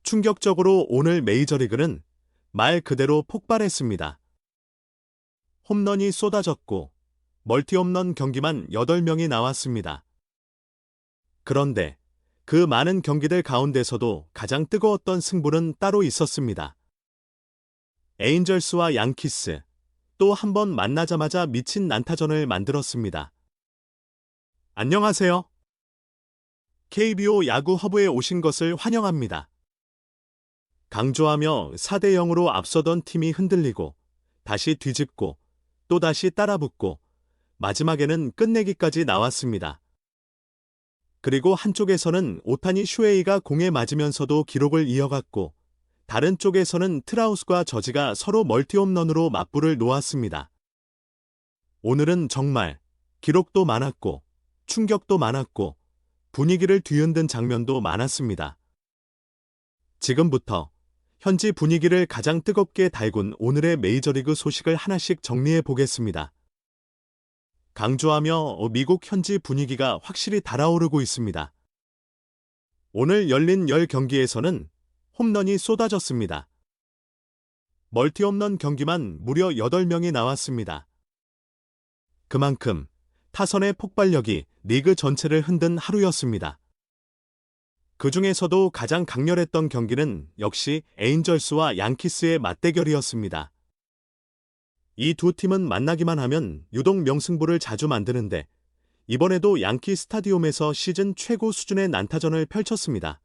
충격적으로 오늘 메이저리그는 말 그대로 폭발했습니다. 홈런이 쏟아졌고 멀티홈런 경기만 8명이 나왔습니다. 그런데 그 많은 경기들 가운데서도 가장 뜨거웠던 승부는 따로 있었습니다. 에인절스와 양키스, 또 한 번 만나자마자 미친 난타전을 만들었습니다. 안녕하세요. KBO 야구 허브에 오신 것을 환영합니다. 강조하며 4대 0으로 앞서던 팀이 흔들리고 다시 뒤집고 또다시 따라붙고 마지막에는 끝내기까지 나왔습니다. 그리고 한쪽에서는 오타니 슈에이가 공에 맞으면서도 기록을 이어갔고 다른 쪽에서는 트라우스과 저지가 서로 멀티홈런으로 맞불을 놓았습니다. 오늘은 정말 기록도 많았고 충격도 많았고 분위기를 뒤흔든 장면도 많았습니다. 지금부터 현지 분위기를 가장 뜨겁게 달군 오늘의 메이저리그 소식을 하나씩 정리해 보겠습니다. 강조하며 미국 현지 분위기가 확실히 달아오르고 있습니다. 오늘 열린 10경기에서는 홈런이 쏟아졌습니다. 멀티홈런 경기만 무려 8명이 나왔습니다. 그만큼 타선의 폭발력이 리그 전체를 흔든 하루였습니다. 그 중에서도 가장 강렬했던 경기는 역시 에인절스와 양키스의 맞대결이었습니다. 이 두 팀은 만나기만 하면 유독 명승부를 자주 만드는데 이번에도 양키 스타디움에서 시즌 최고 수준의 난타전을 펼쳤습니다.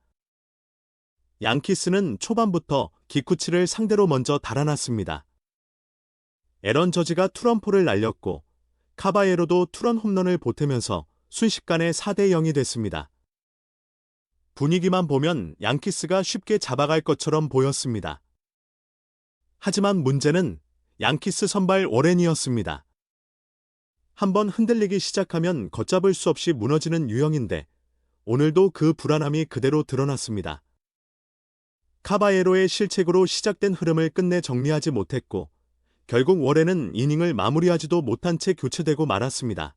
양키스는 초반부터 기쿠치를 상대로 먼저 달아났습니다. 에런 저지가 투런포를 날렸고 카바예로도 투런 홈런을 보태면서 순식간에 4대 0이 됐습니다. 분위기만 보면 양키스가 쉽게 잡아갈 것처럼 보였습니다. 하지만 문제는 양키스 선발 워렌이었습니다. 한번 흔들리기 시작하면 걷잡을 수 없이 무너지는 유형인데 오늘도 그 불안함이 그대로 드러났습니다. 카바예로의 실책으로 시작된 흐름을 끝내 정리하지 못했고 결국 워렌은 이닝을 마무리하지도 못한 채 교체되고 말았습니다.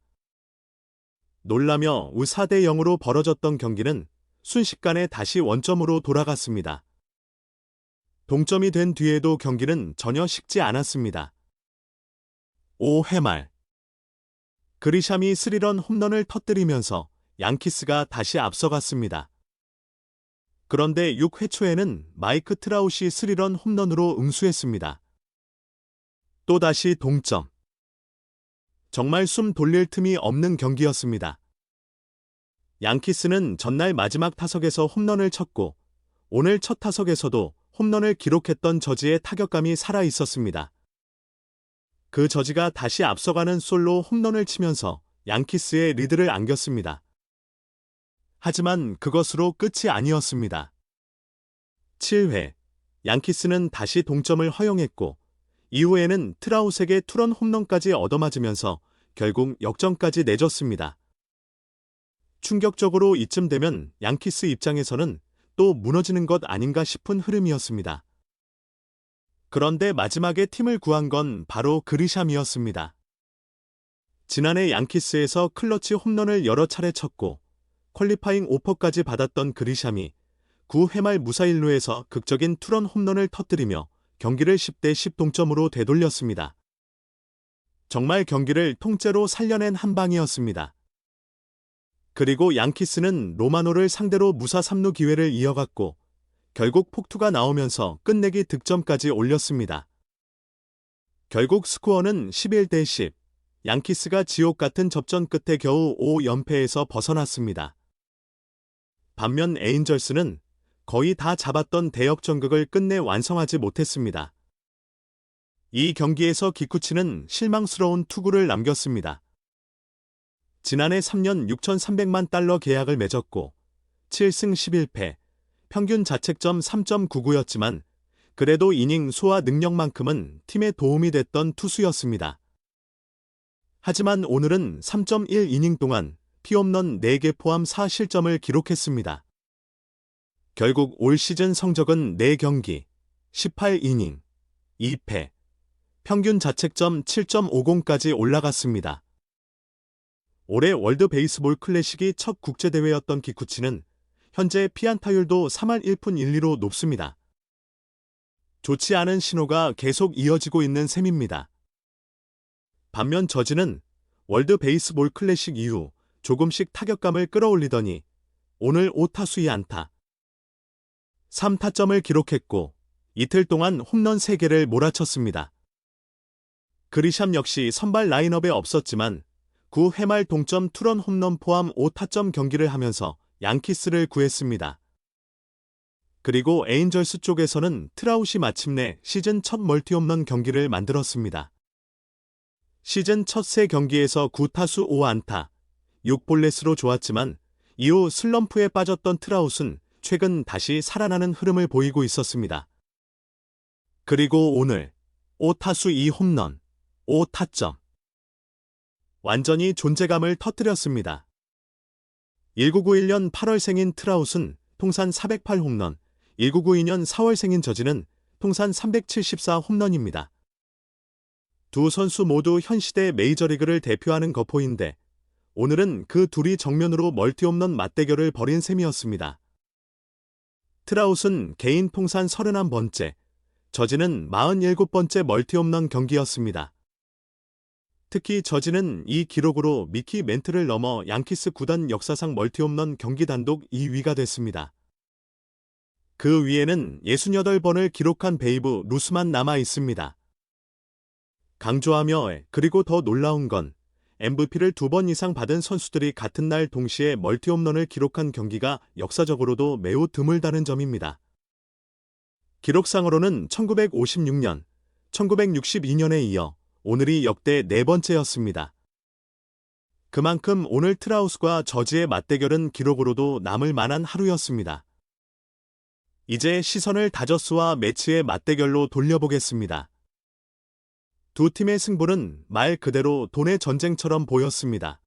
놀라며 4대 0으로 벌어졌던 경기는 순식간에 다시 원점으로 돌아갔습니다. 동점이 된 뒤에도 경기는 전혀 식지 않았습니다. 5회 말 그리샴이 스리런 홈런을 터뜨리면서 양키스가 다시 앞서갔습니다. 그런데 6회 초에는 마이크 트라웃이 스리런 홈런으로 응수했습니다. 또다시 동점. 정말 숨 돌릴 틈이 없는 경기였습니다. 양키스는 전날 마지막 타석에서 홈런을 쳤고 오늘 첫 타석에서도 홈런을 기록했던 저지의 타격감이 살아있었습니다. 그 저지가 다시 앞서가는 솔로 홈런을 치면서 양키스의 리드를 안겼습니다. 하지만 그것으로 끝이 아니었습니다. 7회, 양키스는 다시 동점을 허용했고 이후에는 트라웃에게 투런 홈런까지 얻어맞으면서 결국 역전까지 내줬습니다. 충격적으로 이쯤 되면 양키스 입장에서는 또 무너지는 것 아닌가 싶은 흐름이었습니다. 그런데 마지막에 팀을 구한 건 바로 그리샴이었습니다. 지난해 양키스에서 클러치 홈런을 여러 차례 쳤고 퀄리파잉 오퍼까지 받았던 그리샴이 9회 말 무사일루에서 극적인 투런 홈런을 터뜨리며 경기를 10대 10 동점으로 되돌렸습니다. 정말 경기를 통째로 살려낸 한 방이었습니다. 그리고 양키스는 로마노를 상대로 무사 3루 기회를 이어갔고 결국 폭투가 나오면서 끝내기 득점까지 올렸습니다. 결국 스코어는 11대 10, 양키스가 지옥 같은 접전 끝에 겨우 5연패에서 벗어났습니다. 반면 에인절스는 거의 다 잡았던 대역전극을 끝내 완성하지 못했습니다. 이 경기에서 기쿠치는 실망스러운 투구를 남겼습니다. 지난해 3년 6,300만 달러 계약을 맺었고 7승 11패, 평균 자책점 3.99였지만 그래도 이닝 소화 능력만큼은 팀에 도움이 됐던 투수였습니다. 하지만 오늘은 3.1이닝 동안 피홈런 4개 포함 4실점을 기록했습니다. 결국 올 시즌 성적은 4경기, 18이닝, 2패, 평균 자책점 7.50까지 올라갔습니다. 올해 월드 베이스볼 클래식이 첫 국제대회였던 기쿠치는 현재 피안타율도 3할 1푼 1리로 높습니다. 좋지 않은 신호가 계속 이어지고 있는 셈입니다. 반면 저지는 월드 베이스볼 클래식 이후 조금씩 타격감을 끌어올리더니 오늘 5타수 2안타 3타점을 기록했고 이틀 동안 홈런 3개를 몰아쳤습니다. 그리샴 역시 선발 라인업에 없었지만 9회 말 동점 투런 홈런 포함 5타점 경기를 하면서 양키스를 구했습니다. 그리고 에인절스 쪽에서는 트라웃이 마침내 시즌 첫 멀티홈런 경기를 만들었습니다. 시즌 첫 3경기에서 9타수 5안타, 6볼넷으로 좋았지만 이후 슬럼프에 빠졌던 트라웃은 최근 다시 살아나는 흐름을 보이고 있었습니다. 그리고 오늘 5타수 2홈런, 5타점. 완전히 존재감을 터뜨렸습니다. 1991년 8월생인 트라웃은 통산 408홈런, 1992년 4월생인 저지는 통산 374홈런입니다. 두 선수 모두 현 시대 메이저리그를 대표하는 거포인데 오늘은 그 둘이 정면으로 멀티홈런 맞대결을 벌인 셈이었습니다. 트라웃은 개인 통산 31번째, 저지는 47번째 멀티홈런 경기였습니다. 특히 저지는 이 기록으로 미키 멘트를 넘어 양키스 구단 역사상 멀티홈런 경기 단독 2위가 됐습니다. 그 위에는 68번을 기록한 베이브 루스만 남아 있습니다. 강조하며 그리고 더 놀라운 건 MVP를 2번 이상 받은 선수들이 같은 날 동시에 멀티홈런을 기록한 경기가 역사적으로도 매우 드물다는 점입니다. 기록상으로는 1956년, 1962년에 이어 오늘이 역대 4번째였습니다. 그만큼 오늘 트라우스과 저지의 맞대결은 기록으로도 남을 만한 하루였습니다. 이제 시선을 다저스와 매치의 맞대결로 돌려보겠습니다. 두 팀의 승부는 말 그대로 돈의 전쟁처럼 보였습니다.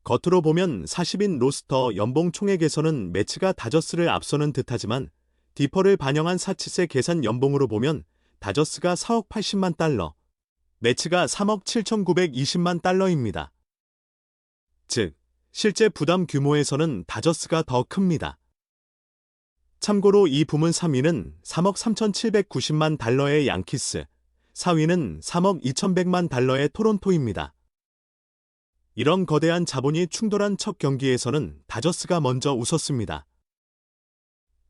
겉으로 보면 40인 로스터 연봉 총액에서는 매치가 다저스를 앞서는 듯하지만 디퍼를 반영한 사치세 계산 연봉으로 보면 다저스가 4억 80만 달러, 매치가 3억 7,920만 달러입니다. 즉, 실제 부담 규모에서는 다저스가 더 큽니다. 참고로 이 부문 3위는 3억 3,790만 달러의 양키스, 4위는 3억 2,100만 달러의 토론토입니다. 이런 거대한 자본이 충돌한 첫 경기에서는 다저스가 먼저 웃었습니다.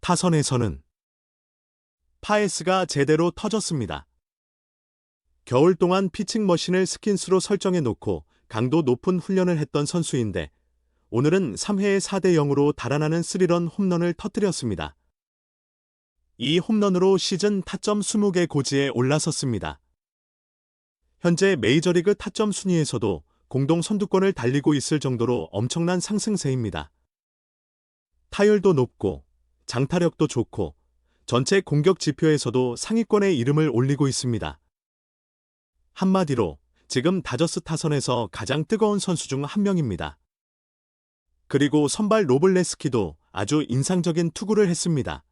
타선에서는 파에스가 제대로 터졌습니다. 겨울 동안 피칭 머신을 스킨스로 설정해 놓고 강도 높은 훈련을 했던 선수인데 오늘은 3회에 4대 0으로 달아나는 3런 홈런을 터뜨렸습니다. 이 홈런으로 시즌 타점 20개 고지에 올라섰습니다. 현재 메이저리그 타점 순위에서도 공동 선두권을 달리고 있을 정도로 엄청난 상승세입니다. 타율도 높고 장타력도 좋고 전체 공격 지표에서도 상위권의 이름을 올리고 있습니다. 한마디로 지금 다저스 타선에서 가장 뜨거운 선수 중 한 명입니다. 그리고 선발 로블레스키도 아주 인상적인 투구를 했습니다.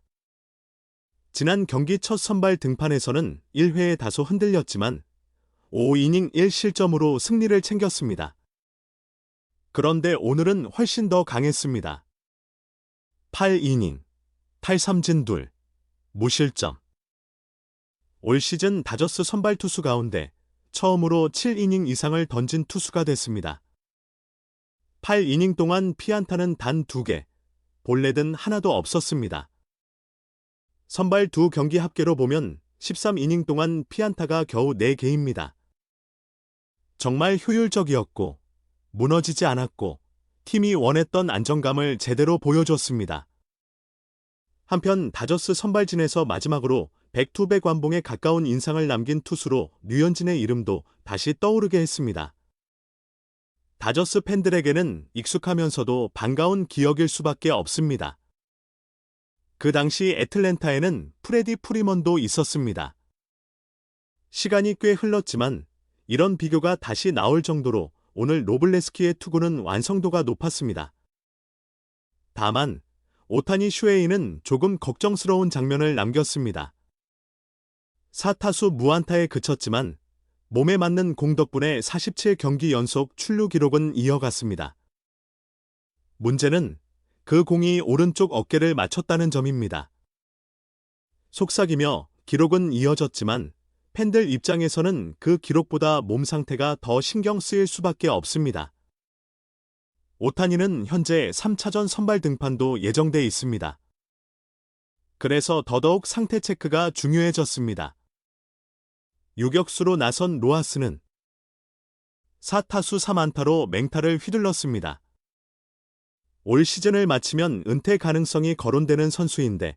지난 경기 첫 선발 등판에서는 1회에 다소 흔들렸지만 5이닝 1실점으로 승리를 챙겼습니다. 그런데 오늘은 훨씬 더 강했습니다. 8이닝, 탈삼진 2, 무실점. 올 시즌 다저스 선발 투수 가운데 처음으로 7이닝 이상을 던진 투수가 됐습니다. 8이닝 동안 피안타는 단 2개, 볼넷은 하나도 없었습니다. 선발 2경기 합계로 보면 13이닝 동안 피안타가 겨우 4개입니다. 정말 효율적이었고 무너지지 않았고 팀이 원했던 안정감을 제대로 보여줬습니다. 한편 다저스 선발진에서 마지막으로 백투백 완봉에 가까운 인상을 남긴 투수로 류현진의 이름도 다시 떠오르게 했습니다. 다저스 팬들에게는 익숙하면서도 반가운 기억일 수밖에 없습니다. 그 당시 애틀랜타에는 프레디 프리먼도 있었습니다. 시간이 꽤 흘렀지만 이런 비교가 다시 나올 정도로 오늘 로블레스키의 투구는 완성도가 높았습니다. 다만 오타니 슈에이는 조금 걱정스러운 장면을 남겼습니다. 4타수 무안타에 그쳤지만 몸에 맞는 공 덕분에 47경기 연속 출루 기록은 이어갔습니다. 문제는 그 공이 오른쪽 어깨를 맞췄다는 점입니다. 속삭이며 기록은 이어졌지만 팬들 입장에서는 그 기록보다 몸 상태가 더 신경 쓰일 수밖에 없습니다. 오타니는 현재 3차전 선발 등판도 예정돼 있습니다. 그래서 더더욱 상태 체크가 중요해졌습니다. 유격수로 나선 로하스는 4타수 3안타로 맹타를 휘둘렀습니다. 올 시즌을 마치면 은퇴 가능성이 거론되는 선수인데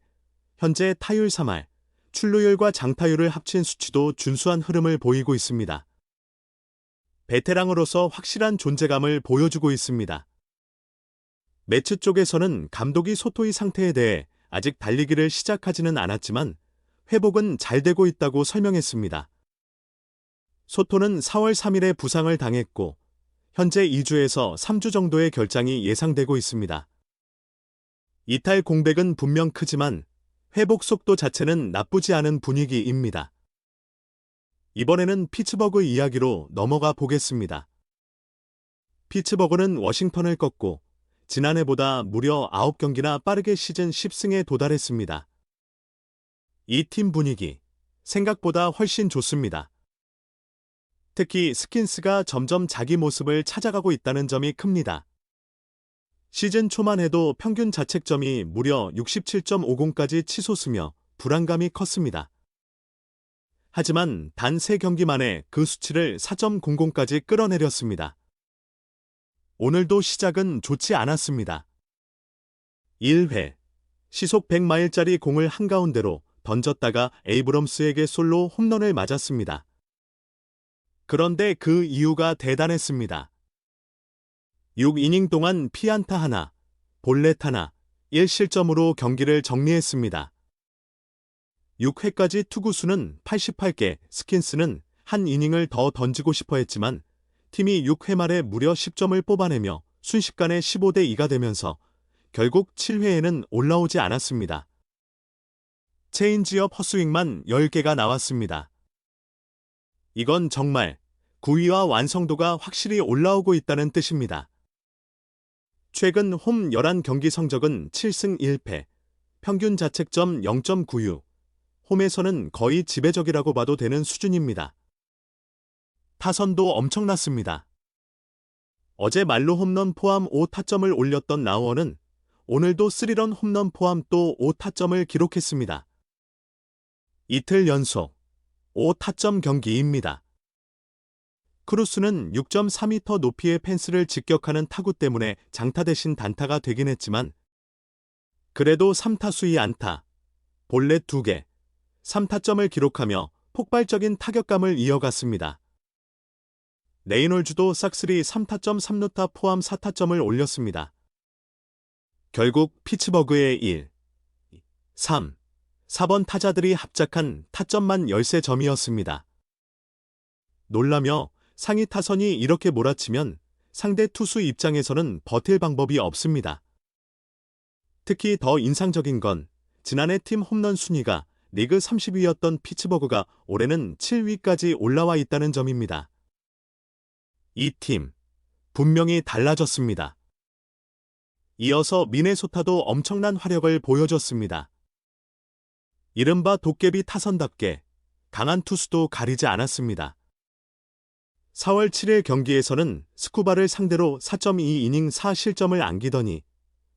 현재 타율 3할, 출루율과 장타율을 합친 수치도 준수한 흐름을 보이고 있습니다. 베테랑으로서 확실한 존재감을 보여주고 있습니다. 매츠 쪽에서는 감독이 소토이 상태에 대해 아직 달리기를 시작하지는 않았지만 회복은 잘 되고 있다고 설명했습니다. 소토는 4월 3일에 부상을 당했고 현재 2주에서 3주 정도의 결장이 예상되고 있습니다. 이탈 공백은 분명 크지만 회복 속도 자체는 나쁘지 않은 분위기입니다. 이번에는 피츠버그 이야기로 넘어가 보겠습니다. 피츠버그는 워싱턴을 꺾고 지난해보다 무려 9경기나 빠르게 시즌 10승에 도달했습니다. 이 팀 분위기, 생각보다 훨씬 좋습니다. 특히 스킨스가 점점 자기 모습을 찾아가고 있다는 점이 큽니다. 시즌 초만 해도 평균 자책점이 무려 67.50까지 치솟으며 불안감이 컸습니다. 하지만 단 3경기 만에 그 수치를 4.00까지 끌어내렸습니다. 오늘도 시작은 좋지 않았습니다. 1회, 시속 100마일짜리 공을 한가운데로 던졌다가 에이브럼스에게 솔로 홈런을 맞았습니다. 그런데 그 이유가 대단했습니다. 6이닝 동안 피안타 하나, 볼넷 하나, 1실점으로 경기를 정리했습니다. 6회까지 투구수는 88개, 스킨스는 한 이닝을 더 던지고 싶어 했지만 팀이 6회 말에 무려 10점을 뽑아내며 순식간에 15대2가 되면서 결국 7회에는 올라오지 않았습니다. 체인지업 헛스윙만 10개가 나왔습니다. 이건 정말 구위와 완성도가 확실히 올라오고 있다는 뜻입니다. 최근 홈 11경기 성적은 7승 1패, 평균 자책점 0.96, 홈에서는 거의 지배적이라고 봐도 되는 수준입니다. 타선도 엄청났습니다. 어제 말로 홈런 포함 5타점을 올렸던 나우어는 오늘도 3런 홈런 포함 또 5타점을 기록했습니다. 이틀 연속 5타점 경기입니다. 크루스는 6.4m 높이의 펜스를 직격하는 타구 때문에 장타 대신 단타가 되긴 했지만 그래도 3타수 2안타, 볼넷 2개, 3타점을 기록하며 폭발적인 타격감을 이어갔습니다. 레이놀즈도 싹쓸이 3타점 3루타 포함 4타점을 올렸습니다. 결국 피츠버그의 1, 3, 4번 타자들이 합작한 타점만 13점이었습니다. 놀라며 상위 타선이 이렇게 몰아치면 상대 투수 입장에서는 버틸 방법이 없습니다. 특히 더 인상적인 건 지난해 팀 홈런 순위가 리그 30위였던 피츠버그가 올해는 7위까지 올라와 있다는 점입니다. 이 팀, 분명히 달라졌습니다. 이어서 미네소타도 엄청난 화력을 보여줬습니다. 이른바 도깨비 타선답게 강한 투수도 가리지 않았습니다. 4월 7일 경기에서는 스쿠바를 상대로 4.2이닝 4실점을 안기더니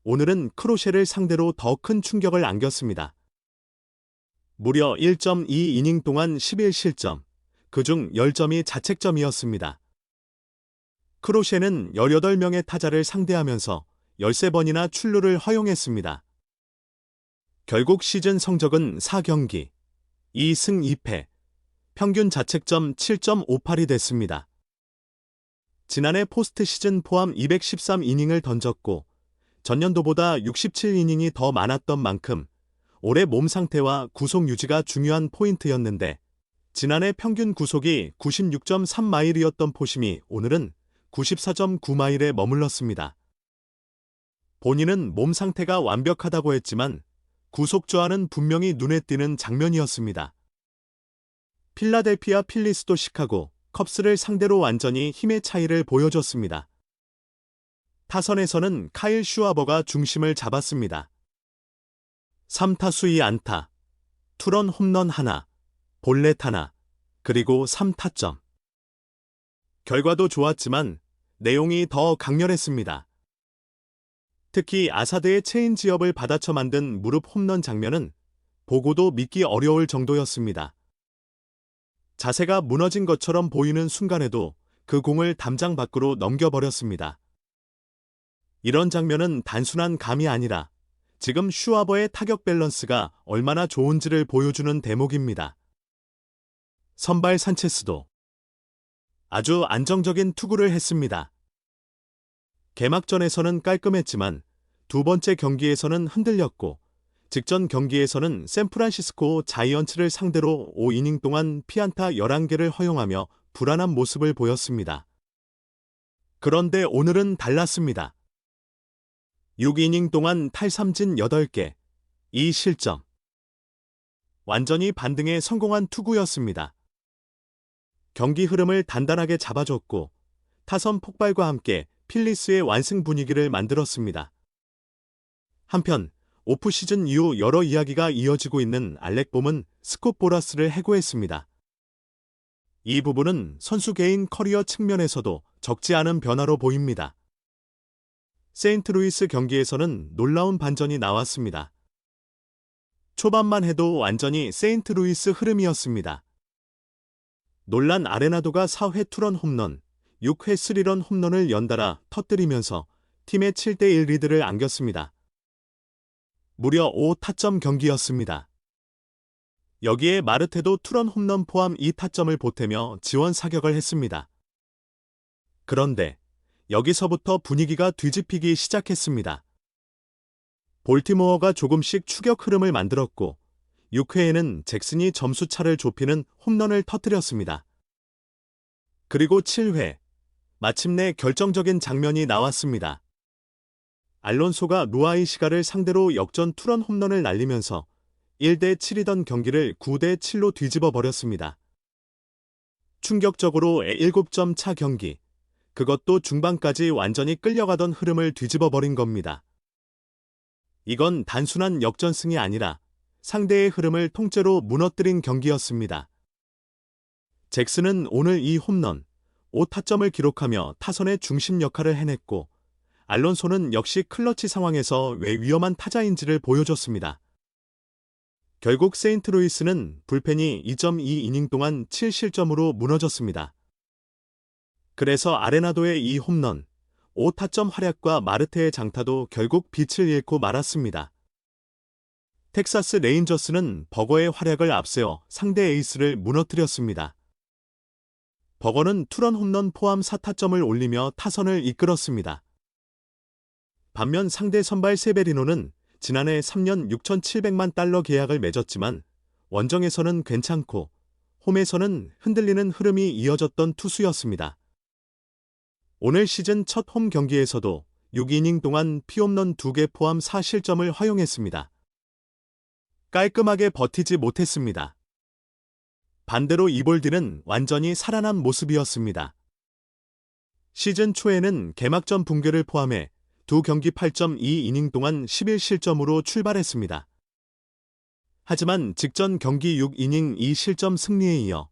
오늘은 크로셰를 상대로 더 큰 충격을 안겼습니다. 무려 1.2이닝 동안 11실점, 그중 10점이 자책점이었습니다. 크로셰는 18명의 타자를 상대하면서 13번이나 출루를 허용했습니다. 결국 시즌 성적은 4경기, 2승 2패, 평균 자책점 7.58이 됐습니다. 지난해 포스트 시즌 포함 213이닝을 던졌고 전년도보다 67이닝이 더 많았던 만큼 올해 몸 상태와 구속 유지가 중요한 포인트였는데 지난해 평균 구속이 96.3마일이었던 포심이 오늘은 94.9마일에 머물렀습니다. 본인은 몸 상태가 완벽하다고 했지만 구속 저하는 분명히 눈에 띄는 장면이었습니다. 필라델피아 필리스도 시카고, 컵스를 상대로 완전히 힘의 차이를 보여줬습니다. 타선에서는 카일 슈와버가 중심을 잡았습니다. 3타수 2안타, 투런 홈런 하나, 볼넷 하나, 그리고 3타점. 결과도 좋았지만 내용이 더 강렬했습니다. 특히 아사드의 체인지업을 받아쳐 만든 무릎 홈런 장면은 보고도 믿기 어려울 정도였습니다. 자세가 무너진 것처럼 보이는 순간에도 그 공을 담장 밖으로 넘겨버렸습니다. 이런 장면은 단순한 감이 아니라 지금 슈와버의 타격 밸런스가 얼마나 좋은지를 보여주는 대목입니다. 선발 산체스도 아주 안정적인 투구를 했습니다. 개막전에서는 깔끔했지만 두 번째 경기에서는 흔들렸고 직전 경기에서는 샌프란시스코 자이언츠를 상대로 5이닝 동안 피안타 11개를 허용하며 불안한 모습을 보였습니다. 그런데 오늘은 달랐습니다. 6이닝 동안 탈삼진 8개, 2실점. 완전히 반등에 성공한 투구였습니다. 경기 흐름을 단단하게 잡아줬고 타선 폭발과 함께 필리스의 완승 분위기를 만들었습니다. 한편 오프시즌 이후 여러 이야기가 이어지고 있는 알렉 봄은 스콧 보라스를 해고했습니다. 이 부분은 선수 개인 커리어 측면에서도 적지 않은 변화로 보입니다. 세인트루이스 경기에서는 놀라운 반전이 나왔습니다. 초반만 해도 완전히 세인트루이스 흐름이었습니다. 놀란 아레나도가 4회 투런 홈런, 6회 3런 홈런을 연달아 터뜨리면서 팀의 7대1 리드를 안겼습니다. 무려 5타점 경기였습니다. 여기에 마르테도 투런 홈런 포함 2타점을 보태며 지원 사격을 했습니다. 그런데 여기서부터 분위기가 뒤집히기 시작했습니다. 볼티모어가 조금씩 추격 흐름을 만들었고 6회에는 잭슨이 점수차를 좁히는 홈런을 터뜨렸습니다. 그리고 7회, 마침내 결정적인 장면이 나왔습니다. 알론소가 루아이시가를 상대로 역전 투런 홈런을 날리면서 1대7이던 경기를 9대7로 뒤집어 버렸습니다. 충격적으로 7점 차 경기, 그것도 중반까지 완전히 끌려가던 흐름을 뒤집어 버린 겁니다. 이건 단순한 역전승이 아니라 상대의 흐름을 통째로 무너뜨린 경기였습니다. 잭슨은 오늘 이 홈런, 5타점을 기록하며 타선의 중심 역할을 해냈고 알론소는 역시 클러치 상황에서 왜 위험한 타자인지를 보여줬습니다. 결국 세인트루이스는 불펜이 2.2이닝 동안 7실점으로 무너졌습니다. 그래서 아레나도의 이 홈런, 5타점 활약과 마르테의 장타도 결국 빛을 잃고 말았습니다. 텍사스 레인저스는 버거의 활약을 앞세워 상대 에이스를 무너뜨렸습니다. 버거는 투런 홈런 포함 4타점을 올리며 타선을 이끌었습니다. 반면 상대 선발 세베리노는 지난해 3년 6,700만 달러 계약을 맺었지만 원정에서는 괜찮고 홈에서는 흔들리는 흐름이 이어졌던 투수였습니다. 오늘 시즌 첫 홈 경기에서도 6이닝 동안 피홈런 2개 포함 4실점을 허용했습니다. 깔끔하게 버티지 못했습니다. 반대로 이볼디는 완전히 살아난 모습이었습니다. 시즌 초에는 개막전 붕괴를 포함해 두 경기 8.2이닝 동안 11실점으로 출발했습니다. 하지만 직전 경기 6이닝 2실점 승리에 이어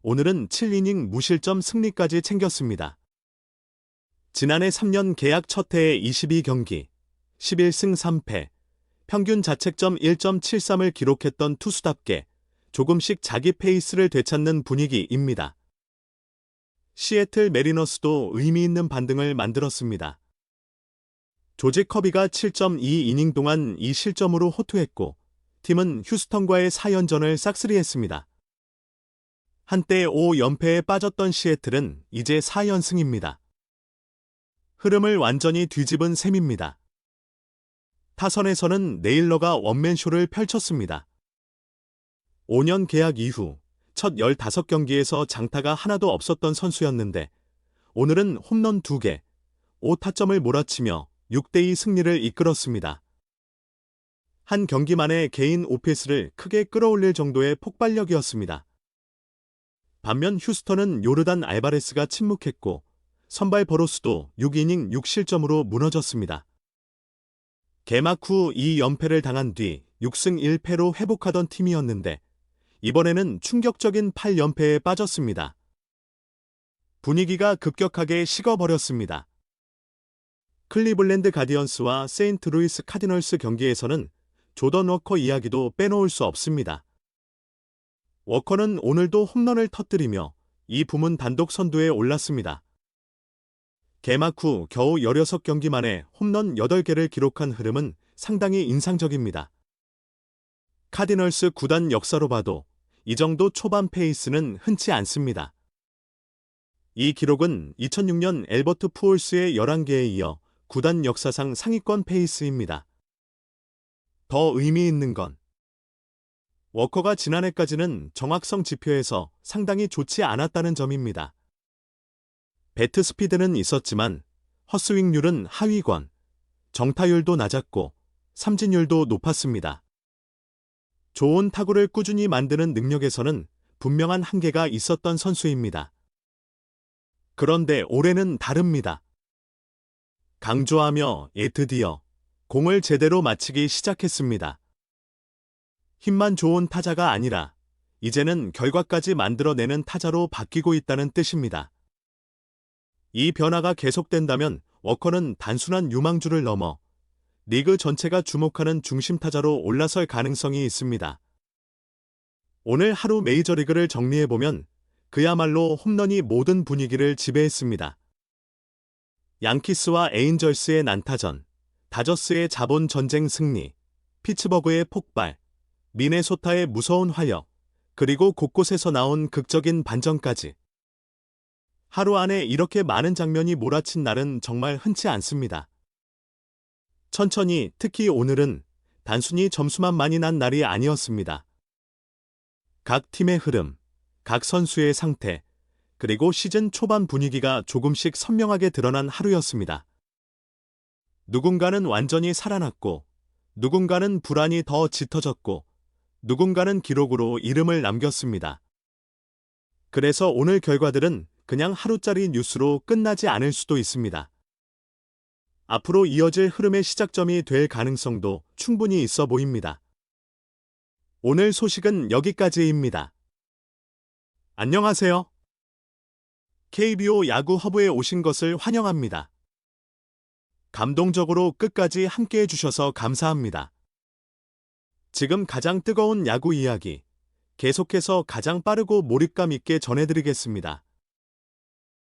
오늘은 7이닝 무실점 승리까지 챙겼습니다. 지난해 3년 계약 첫 해의 22경기, 11승 3패, 평균 자책점 1.73을 기록했던 투수답게 조금씩 자기 페이스를 되찾는 분위기입니다. 시애틀 메리너스도 의미 있는 반등을 만들었습니다. 조지 커비가 7.2이닝 동안 2실점으로 호투했고 팀은 휴스턴과의 4연전을 싹쓸이했습니다. 한때 5연패에 빠졌던 시애틀은 이제 4연승입니다. 흐름을 완전히 뒤집은 셈입니다. 타선에서는 네일러가 원맨쇼를 펼쳤습니다. 5년 계약 이후 첫 15경기에서 장타가 하나도 없었던 선수였는데 오늘은 홈런 2개, 5타점을 몰아치며 6대2 승리를 이끌었습니다. 한 경기 만에 개인 오페스를 크게 끌어올릴 정도의 폭발력이었습니다. 반면 휴스턴은 요르단 알바레스가 침묵했고 선발 버로스도 6이닝 6실점으로 무너졌습니다. 개막 후 2연패를 당한 뒤 6승 1패로 회복하던 팀이었는데 이번에는 충격적인 8연패에 빠졌습니다. 분위기가 급격하게 식어버렸습니다. 클리블랜드 가디언스와 세인트루이스 카디널스 경기에서는 조던 워커 이야기도 빼놓을 수 없습니다. 워커는 오늘도 홈런을 터뜨리며 이 부문 단독 선두에 올랐습니다. 개막 후 겨우 16경기 만에 홈런 8개를 기록한 흐름은 상당히 인상적입니다. 카디널스 구단 역사로 봐도 이 정도 초반 페이스는 흔치 않습니다. 이 기록은 2006년 엘버트 푸올스의 11개에 이어 구단 역사상 상위권 페이스입니다. 더 의미 있는 건 워커가 지난해까지는 정확성 지표에서 상당히 좋지 않았다는 점입니다. 배트 스피드는 있었지만 헛스윙률은 하위권, 정타율도 낮았고 삼진율도 높았습니다. 좋은 타구를 꾸준히 만드는 능력에서는 분명한 한계가 있었던 선수입니다. 그런데 올해는 다릅니다. 강조하며 드디어 공을 제대로 맞히기 시작했습니다. 힘만 좋은 타자가 아니라 이제는 결과까지 만들어내는 타자로 바뀌고 있다는 뜻입니다. 이 변화가 계속된다면 워커는 단순한 유망주를 넘어 리그 전체가 주목하는 중심 타자로 올라설 가능성이 있습니다. 오늘 하루 메이저리그를 정리해보면 그야말로 홈런이 모든 분위기를 지배했습니다. 양키스와 에인절스의 난타전, 다저스의 자본 전쟁 승리, 피츠버그의 폭발, 미네소타의 무서운 활약, 그리고 곳곳에서 나온 극적인 반전까지. 하루 안에 이렇게 많은 장면이 몰아친 날은 정말 흔치 않습니다. 천천히, 특히 오늘은 단순히 점수만 많이 난 날이 아니었습니다. 각 팀의 흐름, 각 선수의 상태, 그리고 시즌 초반 분위기가 조금씩 선명하게 드러난 하루였습니다. 누군가는 완전히 살아났고, 누군가는 불안이 더 짙어졌고, 누군가는 기록으로 이름을 남겼습니다. 그래서 오늘 결과들은 그냥 하루짜리 뉴스로 끝나지 않을 수도 있습니다. 앞으로 이어질 흐름의 시작점이 될 가능성도 충분히 있어 보입니다. 오늘 소식은 여기까지입니다. 안녕하세요. KBO 야구 허브에 오신 것을 환영합니다. 감동적으로 끝까지 함께 해주셔서 감사합니다. 지금 가장 뜨거운 야구 이야기, 계속해서 가장 빠르고 몰입감 있게 전해드리겠습니다.